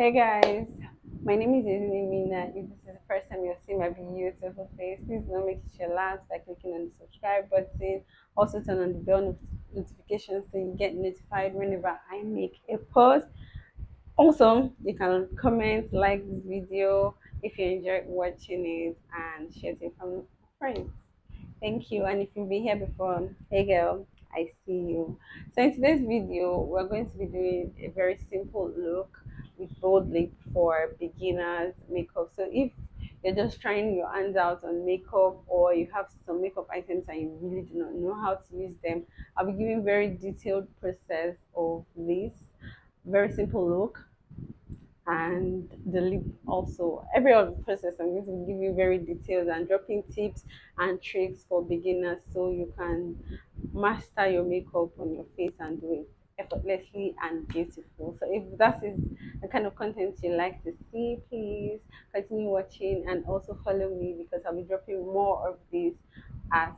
Hey guys, my name is Mina. If this is the first time you're seeing my beautiful face, please don't make it your last by clicking on the subscribe button. Also turn on the bell notification so you get notified whenever I make a post. Also, you can comment, like this video if you enjoyed watching it, and share it with friends. Thank you. And if you've been here before, hey girl, I see you. So in today's video, we're going to be doing a very simple look with bold lip for beginners makeup. So if you're just trying your hands out on makeup or you have some makeup items and you really do not know how to use them, I'll be giving very detailed process of this very simple look and the lip also. Every other process I'm going to give you very detailed and dropping tips and tricks for beginners so you can master your makeup on your face and do it effortlessly and beautiful. So if that is the kind of content you like to see, please continue watching and also follow me because I'll be dropping more of these as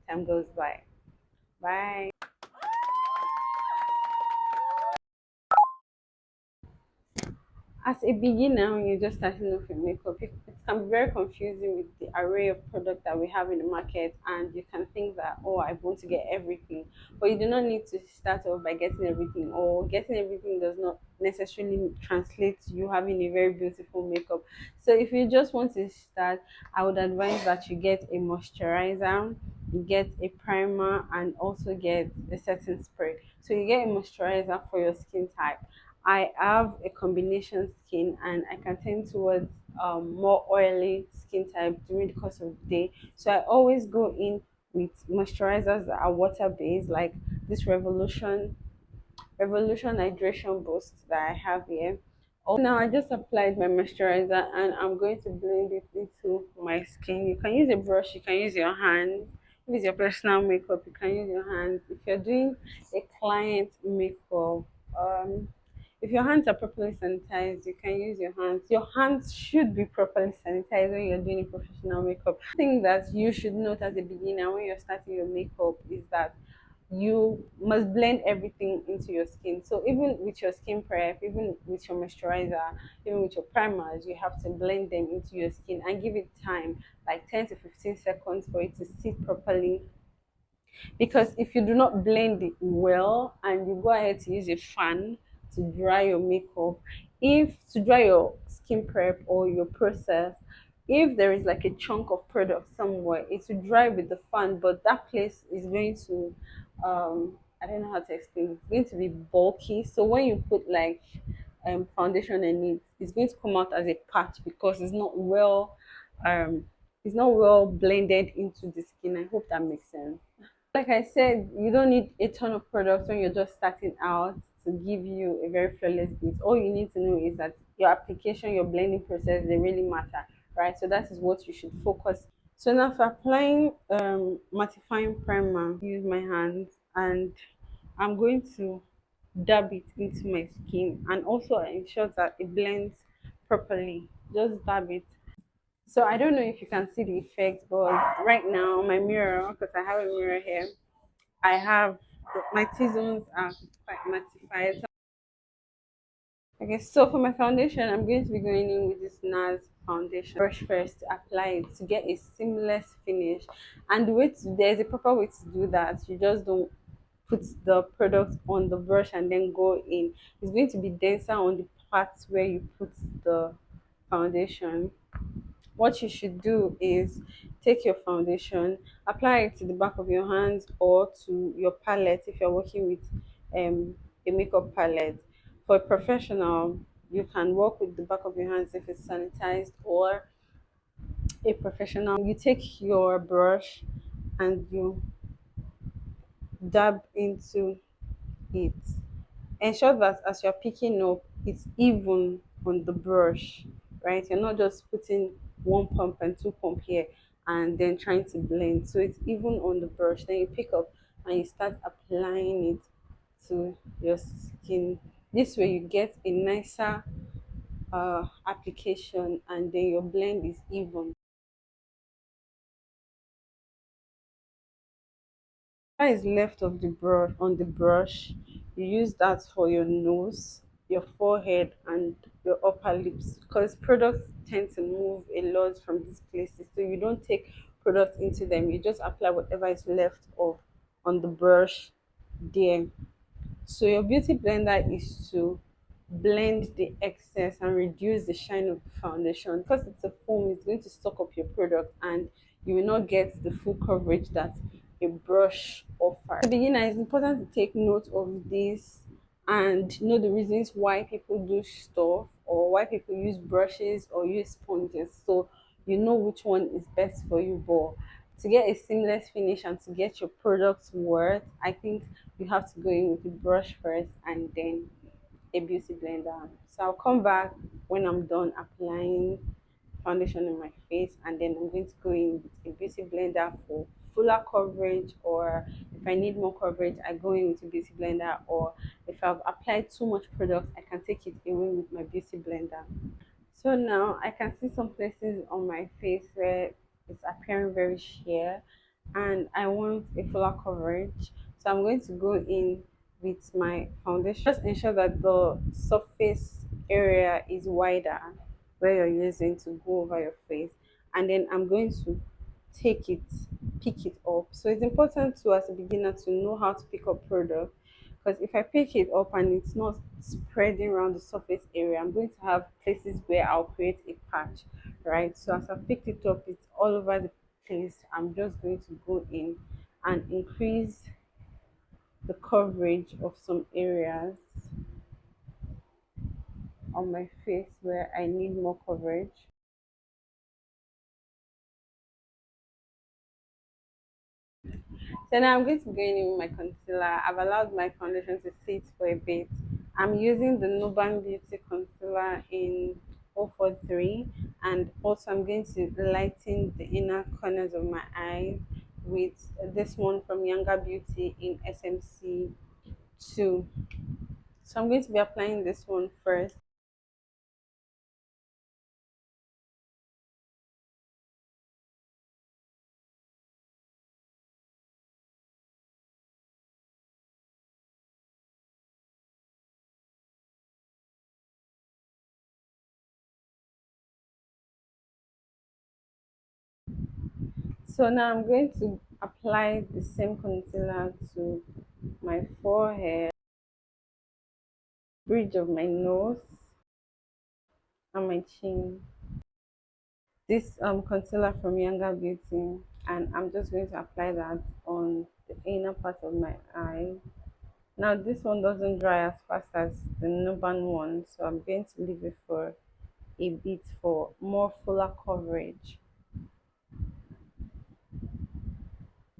time goes by. Bye. As a beginner, when you're just starting off in makeup, it can be very confusing with the array of products that we have in the market, and you can think that, oh, I want to get everything. But you do not need to start off by getting everything, or getting everything does not necessarily translate to you having a very beautiful makeup. So if you just want to start, I would advise that you get a moisturizer, you get a primer, and also get a setting spray. So you get a moisturizer for your skin type. I have a combination skin and I can tend towards more oily skin type during the course of the day. So I always go in with moisturizers that are water based, like this Revolution Hydration Boost that I have here. Also, now I just applied my moisturizer and I'm going to blend it into my skin. You can use a brush, you can use your hand. If it's your personal makeup, you can use your hands. If you're doing a client makeup, um, if your hands are properly sanitized, you can use your hands. Your hands should be properly sanitized when you're doing a professional makeup. Thing that you should note as a beginner when you're starting your makeup is that you must blend everything into your skin. So even with your skin prep, even with your moisturizer, even with your primers, you have to blend them into your skin and give it time, like 10 to 15 seconds for it to sit properly, because if you do not blend it well and you go ahead to use a fan to dry your makeup, if to dry your skin prep or your process, if there is like a chunk of product somewhere, it will dry with the fan, but that place is going to I don't know how to explain, it's going to be bulky. So when you put like foundation in it, it's going to come out as a patch because um it's not well blended into the skin. I hope that makes sense. Like I said, you don't need a ton of products when you're just starting out to give you a very flawless bit. All you need to know is that your application, your blending process, they really matter, right? So that is what you should focus. So now for applying mattifying primer, use my hands and I'm going to dab it into my skin and also ensure that it blends properly. Just dab it. So I don't know if you can see the effect, but right now my mirror, because I have a mirror here, I have my T-zones are quite mattified. Okay, so for my foundation, I'm going to be going in with this NARS foundation brush first to apply it to get a seamless finish. And there's a proper way to do that. You just don't put the product on the brush and then go in. It's going to be denser on the parts where you put the foundation. What you should do is take your foundation, apply it to the back of your hands or to your palette if you're working with a makeup palette. For a professional, you can work with the back of your hands if it's sanitized, or a professional, you take your brush and you dab into it. Ensure that as you're picking up, it's even on the brush, right? You're not just putting one pump and two pump here and then trying to blend. So it's even on the brush. Then you pick up and you start applying it to your skin. This way you get a nicer application and then your blend is even. What is left of the brush on the brush, you use that for your nose. your forehead and your upper lips, because products tend to move a lot from these places. So you don't take products into them, you just apply whatever is left of on the brush there. So your beauty blender is to blend the excess and reduce the shine of the foundation. Because it's a foam, it's going to suck up your product and you will not get the full coverage that a brush offers. To beginner, it's important to take note of this and know the reasons why people do stuff or why people use brushes or use sponges. So you know which one is best for you. But to get a seamless finish and to get your products worth, I think you have to go in with the brush first and then a beauty blender. So I'll come back when I'm done applying foundation on my face, and then I'm going to go in with a beauty blender for fuller coverage, or if I need more coverage I go in with a beauty blender, or if I've applied too much product I can take it away with my beauty blender. So now I can see some places on my face where it's appearing very sheer and I want a fuller coverage. So I'm going to go in with my foundation. Just ensure that the surface area is wider where you're using to go over your face. And then I'm going to take it, pick it up. So it's important to, as a beginner, to know how to pick up product, because if I pick it up and it's not spreading around the surface area, I'm going to have places where I'll create a patch, right? So as I've picked it up, it's all over the place. I'm just going to go in and increase the coverage of some areas on my face where I need more coverage. So now I'm going to go in with my concealer. I've allowed my foundation to sit for a bit. I'm using the Nuban Beauty concealer in 043, and also I'm going to lighten the inner corners of my eyes with this one from Younger Beauty in SMC 2. So I'm going to be applying this one first. So now I'm going to apply the same concealer to my forehead, bridge of my nose, and my chin. This concealer from Younger Beauty, and I'm just going to apply that on the inner part of my eye. Now this one doesn't dry as fast as the Nuban one, so I'm going to leave it for a bit for more fuller coverage.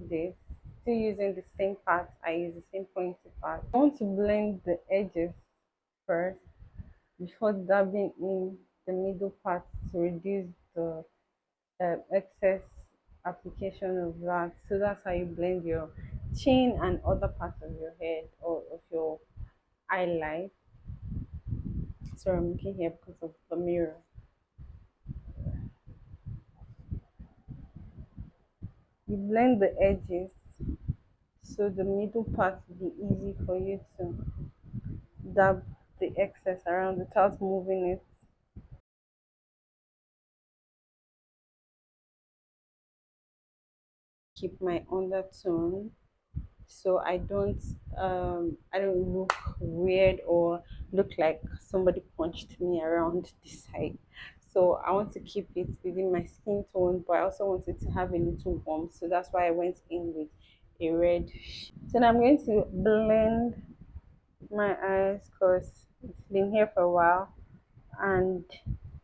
This, still using the same part, I use the same pointy part. I want to blend the edges first before dabbing in the middle part to reduce the excess application of that. So that's how you blend your chin and other parts of your head or of your highlight. Sorry, I'm looking here because of the mirror. You blend the edges so the middle part will be easy for you to dab the excess around without moving it. Keep my undertone so I don't look weird or look like somebody punched me around the side. So I want to keep it within my skin tone, but I also wanted to have a little warmth, so that's why I went in with a red shade. So now I'm going to blend my eyes because it's been here for a while, and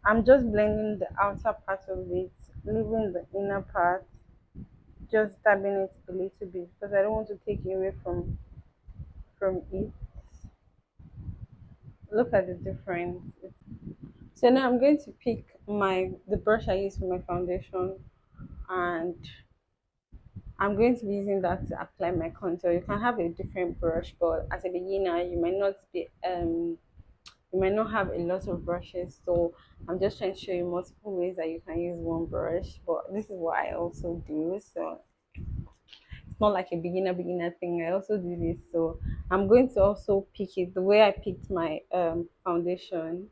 I'm just blending the outer part of it, leaving the inner part, just dabbing it a little bit because I don't want to take away from it. Look at the difference. So now I'm going to pick the brush I use for my foundation, and I'm going to be using that to apply my contour. You can have a different brush, but as a beginner you might not have a lot of brushes. So I'm just trying to show you multiple ways that you can use one brush, but this is what I also do. So it's not like a beginner thing. I also do this. So I'm going to also pick it the way I picked my foundation.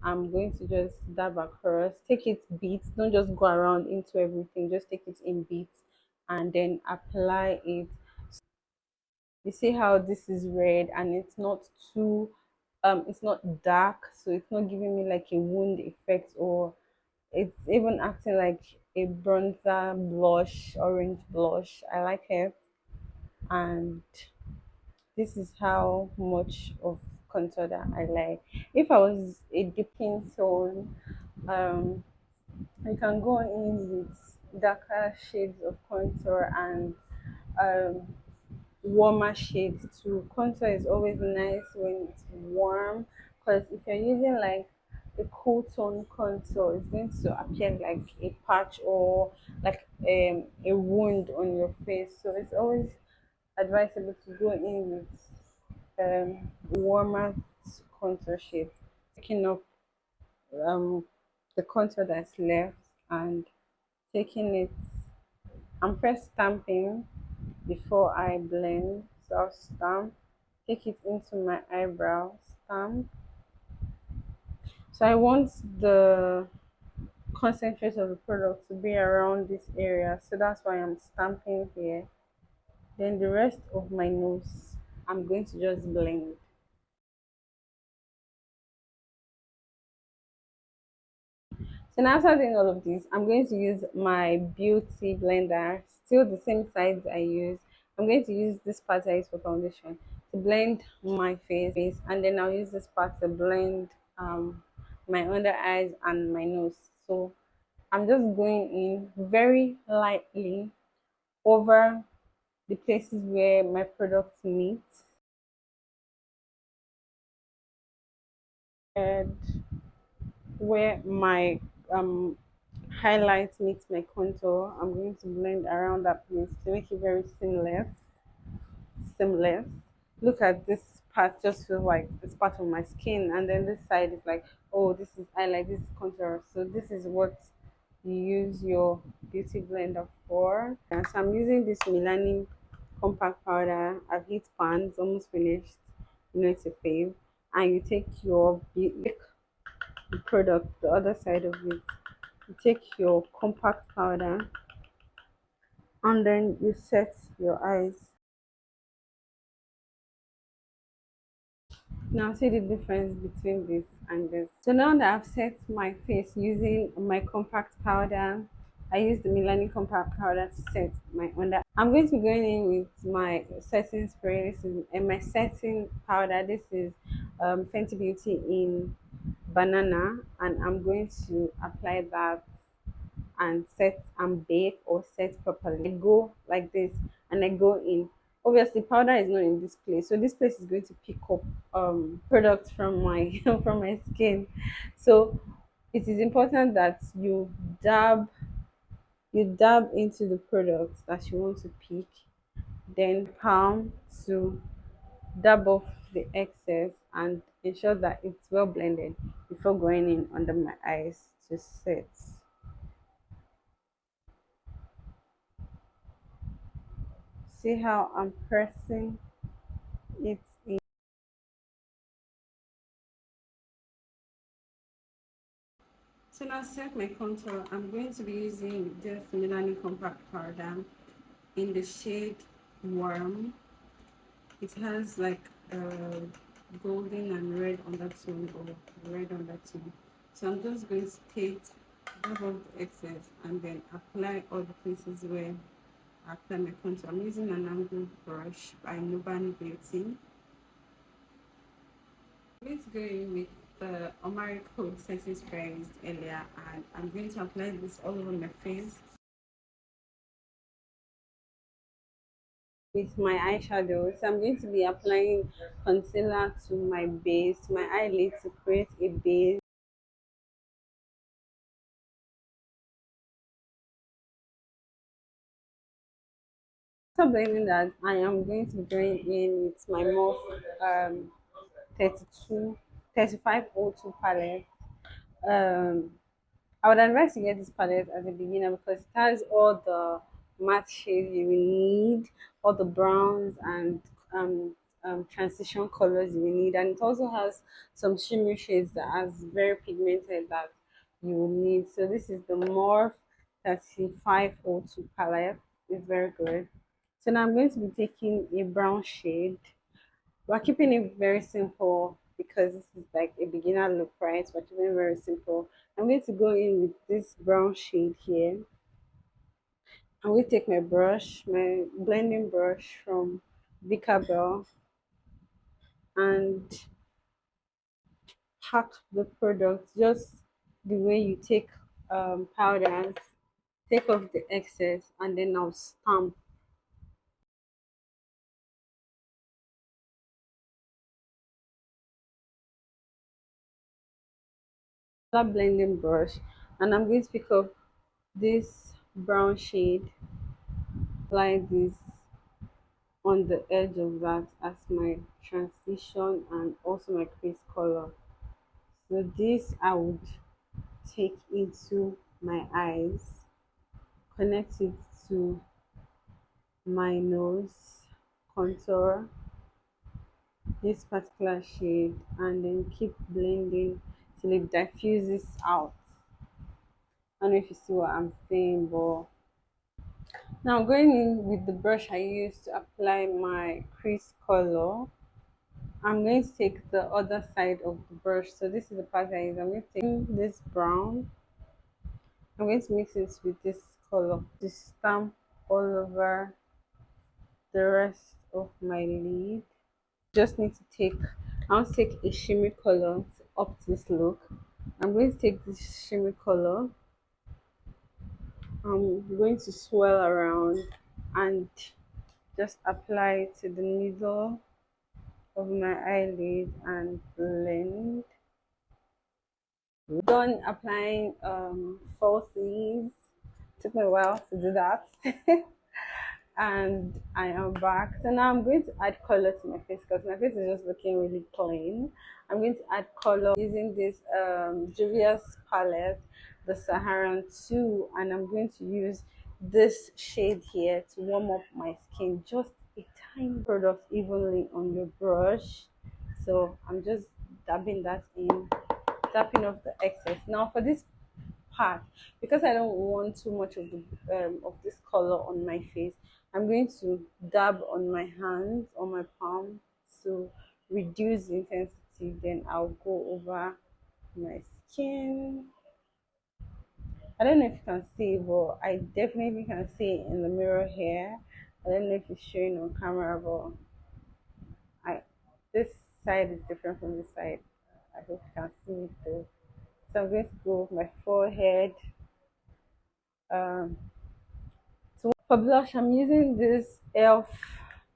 I'm going to just dab across, take it beats, don't just go around into everything, just take it in beats and then apply it. You see how this is red and it's not too it's not dark, so it's not giving me like a wound effect, or it's even acting like a bronzer blush, orange blush. I like it. And this is how much of contour that I like. If I was a dipping tone, um, I can go in with darker shades of contour and um, warmer shades too. Contour is always nice when it's warm, because if you're using like a cool tone contour, it's going to appear like a patch or like a wound on your face. So it's always advisable to go in with warmer contour shades, taking up um, the contour that's left and taking it. I'm first stamping before I blend. So I'll stamp, take it into my eyebrow, stamp. So I want the concentrate of the product to be around this area. So that's why I'm stamping here. Then the rest of my nose, I'm going to just blend. So now after doing all of this, I'm going to use my beauty blender, still the same size I use. I'm going to use this part I use for foundation to blend my face, and then I'll use this part to blend my under eyes and my nose. So I'm just going in very lightly over the places where my products meet, and where my um highlights meets my contour. I'm going to blend around that place to make it very seamless. Look at this part, just feel like it's part of my skin, and then this side is like, oh, this is highlight, this is contour. So this is what you use your beauty blender for. And so I'm using this Milani compact powder. I've hit pan, it's almost finished. You know it's a fave. And you take your the product, the other side of it. You take your compact powder and then you set your eyes. Now see the difference between this and this. So now that I've set my face using my compact powder, I use the Milani compact powder to set my under. I'm going to be going in with my setting spray. This is and my setting powder. This is Fenty Beauty in banana, and I'm going to apply that and set and bake or set properly. I go like this and I go in. Obviously, powder is not in this place, so this place is going to pick up products from my from my skin. So it is important that you dab into the products that you want to pick, then palm to dab off the excess and ensure that it's well blended before going in under my eyes to set. See how I'm pressing it in. So now set my contour. I'm going to be using this Milani compact powder in the shade warm. It has like golden and red undertone or red undertone. So I'm just going to take dab off the excess and then apply all the places where I apply my contour. I'm using an angled brush by Nuban Beauty. I'm going to go in with the Omari Code setting spray I used earlier, and I'm going to apply this all over my face with my eyeshadow. So I'm going to be applying concealer to my base, my eyelid, to create a base. After blending that, I am going to be going in with my MOF um, 32, 3502 palette. Um, I would advise to get this palette as a beginner because it has all the matte shades you will need, all the browns and um, transition colors you need, and it also has some shimmer shades that are very pigmented that you will need. So this is the Morph 3502 palette. It's very good. So now I'm going to be taking a brown shade. We're keeping it very simple because this is like a beginner look, right? We're keeping it very simple. I'm going to go in with this brown shade here. I'm going to take my brush, my blending brush from Vika Bell, and pack the product just the way you take powders. Take off the excess, and then I'll stamp that blending brush, and I'm going to pick up this brown shade, apply this on the edge of that as my transition and also my crease color. So this I would take into my eyes, connect it to my nose contour, this particular shade, and then keep blending till it diffuses out. I don't know if you see what I'm saying, but now going in with the brush I used to apply my crease color, I'm going to take the other side of the brush. So this is the part I use. I'm going to take this brown. I'm going to mix it with this color to stamp all over the rest of my lid. Just need to take, I'll take a shimmy color to up this look. I'm going to take this shimmy color. I'm going to swirl around and just apply it to the middle of my eyelid and blend. Done applying falsies. Took me a while to do that. And I am back. So now I'm going to add color to my face because my face is just looking really plain. I'm going to add color using this Juvia's palette, the Saharan 2, and I'm going to use this shade here to warm up my skin. Just a tiny product evenly on your brush. So I'm just dabbing that in, tapping off the excess. Now for this part, because I don't want too much of this color on my face, I'm going to dab on my hands, on my palm, to reduce the intensity. Then I'll go over my skin. I don't know if you can see, but I definitely can see it in the mirror here. I don't know if it's showing on camera, but I this side is different from this side. I hope you can see it though. So I'm going to go with my forehead. Um, so for blush, I'm using this elf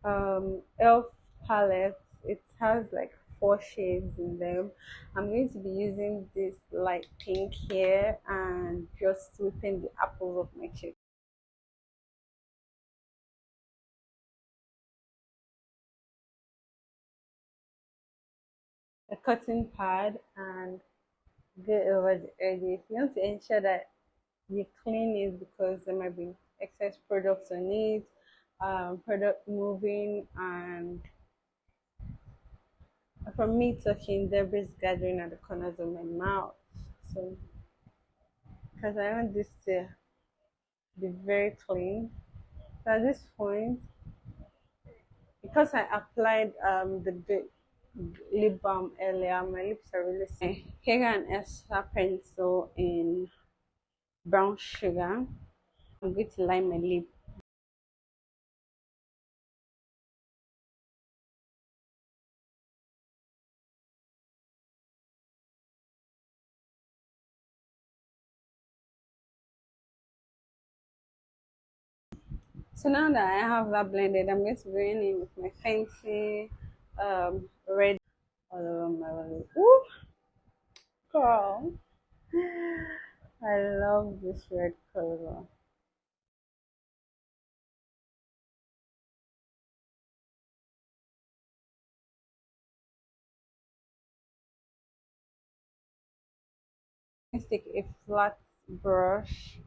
palette. It has like four shades in them. I'm going to be using this light pink here and just sweeping the apples of my cheek. A cotton pad and go over the edges. You want to ensure that you clean it because there might be excess products on it, product moving, and from me talking, debris gathering at the corners of my mouth. So, because I want this to be very clean. So at this point, because I applied lip balm earlier, my lips are really sensitive. Here an extra pencil in brown sugar. I'm going to line my lip. So now that I have that blended, I'm going to bring in with my fancy red all over my lip. Ooh, girl, I love this red color. Let's take a flat brush.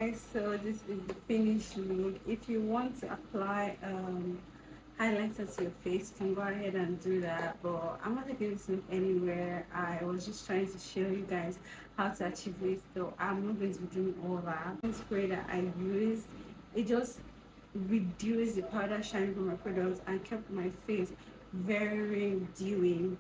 Guys, so this is the finished look. If you want to apply highlighter to your face, you can go ahead and do that, but I'm not taking this look anywhere. I was just trying to show you guys how to achieve this, so I'm not going to be doing all that. The spray that I used, it just reduced the powder shine from my products and kept my face very dewy,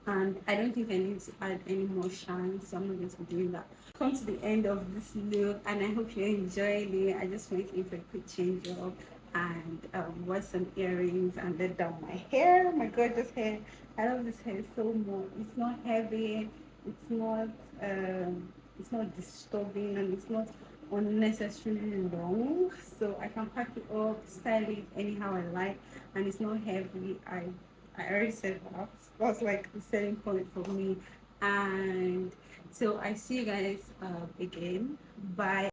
and I don't think I need to add any more shine, so I'm not going to be doing that. Come to the end of this look, and I hope you enjoyed it. I just went in for a quick change up and wore some earrings and let down my hair, my gorgeous hair. I love this hair so much. It's not heavy, it's not it's not disturbing, and it's not unnecessarily long, so I can pack it up, style it anyhow I like, and it's not heavy. I already said that. That's like the selling point for me. And so I see you guys again. Bye.